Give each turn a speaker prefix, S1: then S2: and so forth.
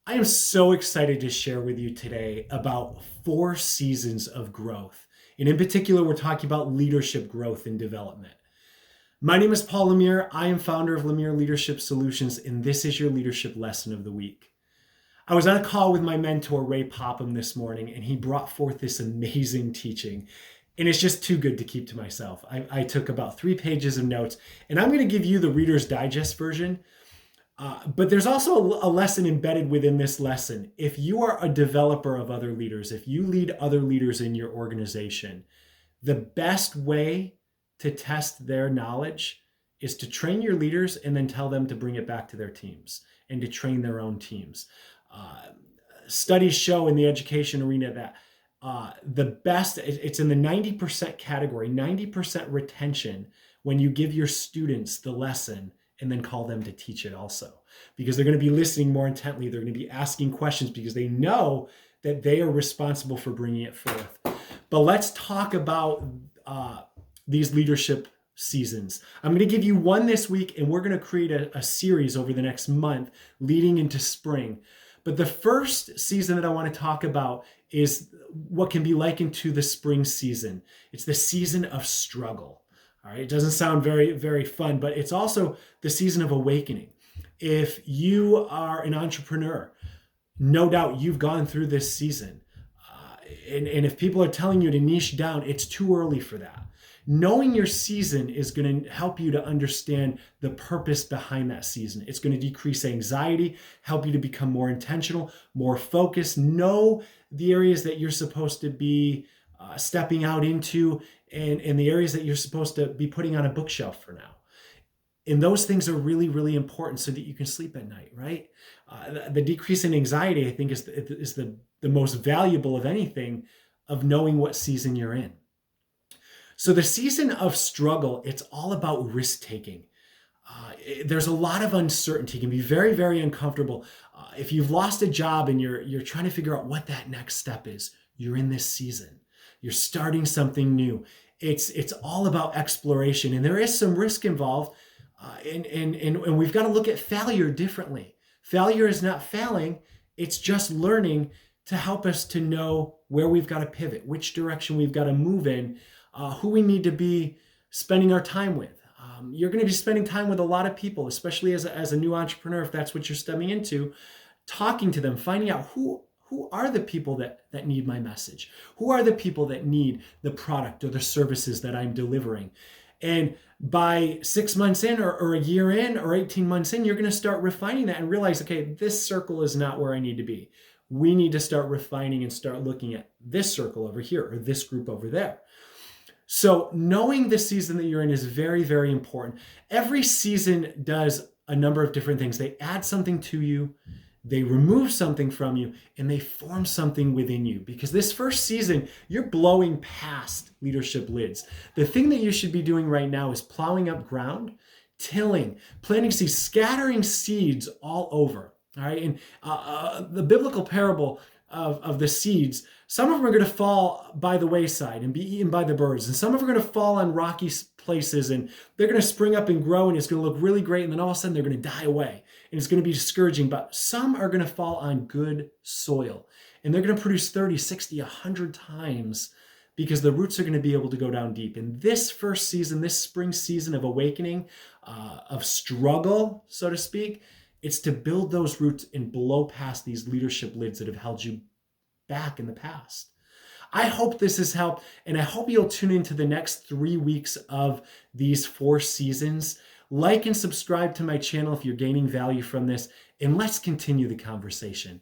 S1: I am so excited to share with you today about 4 seasons of growth. And in particular, we're talking about leadership growth and development. My name is Paul Lemire. I am founder of Lemire Leadership Solutions, and this is your leadership lesson of the week. I was on a call with my mentor, Ray Popham, this morning, and he brought forth this amazing teaching. And it's just too good to keep to myself. I took about 3 pages of notes, and I'm going to give you the Reader's Digest version. But there's also a lesson embedded within this lesson. If you are a developer of other leaders, if you lead other leaders in your organization, the best way to test their knowledge is to train your leaders and then tell them to bring it back to their teams and to train their own teams. Studies show in the education arena that the best, it's in the 90% category, 90% retention when you give your students the lesson and then call them to teach it also. Because they're going to be listening more intently. They're going to be asking questions because they know that they are responsible for bringing it forth. But let's talk about these leadership seasons. I'm going to give you one this week, and we're going to create a series over the next month leading into spring. But the first season that I want to talk about is what can be likened to the spring season. It's the season of struggle. All right, it doesn't sound very, very fun, but it's also the season of awakening. If you are an entrepreneur, no doubt you've gone through this season. And if people are telling you to niche down, it's too early for that. Knowing your season is going to help you to understand the purpose behind that season. It's going to decrease anxiety, help you to become more intentional, more focused, know the areas that you're supposed to be stepping out into and the areas that you're supposed to be putting on a bookshelf for now. And those things are really, really important so that you can sleep at night, right? The decrease in anxiety, I think, is the most valuable of anything of knowing what season you're in. So the season of struggle, it's all about risk-taking. There's a lot of uncertainty. It can be very, very uncomfortable. If you've lost a job and you're trying to figure out what that next step is, you're in this season. You're starting something new. It's all about exploration, and there is some risk involved. And we've got to look at failure differently. Failure is not failing. It's just learning to help us to know where we've got to pivot, which direction we've got to move in, who we need to be spending our time with. You're going to be spending time with a lot of people, especially as a new entrepreneur, if that's what you're stepping into, talking to them, finding out who are the people that need my message? Who are the people that need the product or the services that I'm delivering? And by 6 months in or a year in or 18 months in, you're going to start refining that and realize, okay, this circle is not where I need to be. We need to start refining and start looking at this circle over here or this group over there. So knowing the season that you're in is very, very important. Every season does a number of different things. They add something to you, they remove something from you, and they form something within you. Because this first season, you're blowing past leadership lids. The thing that you should be doing right now is plowing up ground, tilling, planting seeds, scattering seeds all over. All right, and the biblical parable of the seeds, some of them are going to fall by the wayside and be eaten by the birds, and some of them are going to fall on rocky places, and they're going to spring up and grow, and it's going to look really great, and then all of a sudden they're going to die away, and it's going to be discouraging. But some are going to fall on good soil, and they're going to produce 30, 60, 100 times because the roots are going to be able to go down deep. And this first season, this spring season of awakening, of struggle, so to speak, it's to build those roots and blow past these leadership lids that have held you back in the past. I hope this has helped, and I hope you'll tune into the next 3 weeks of these 4 seasons. Like and subscribe to my channel if you're gaining value from this, and let's continue the conversation.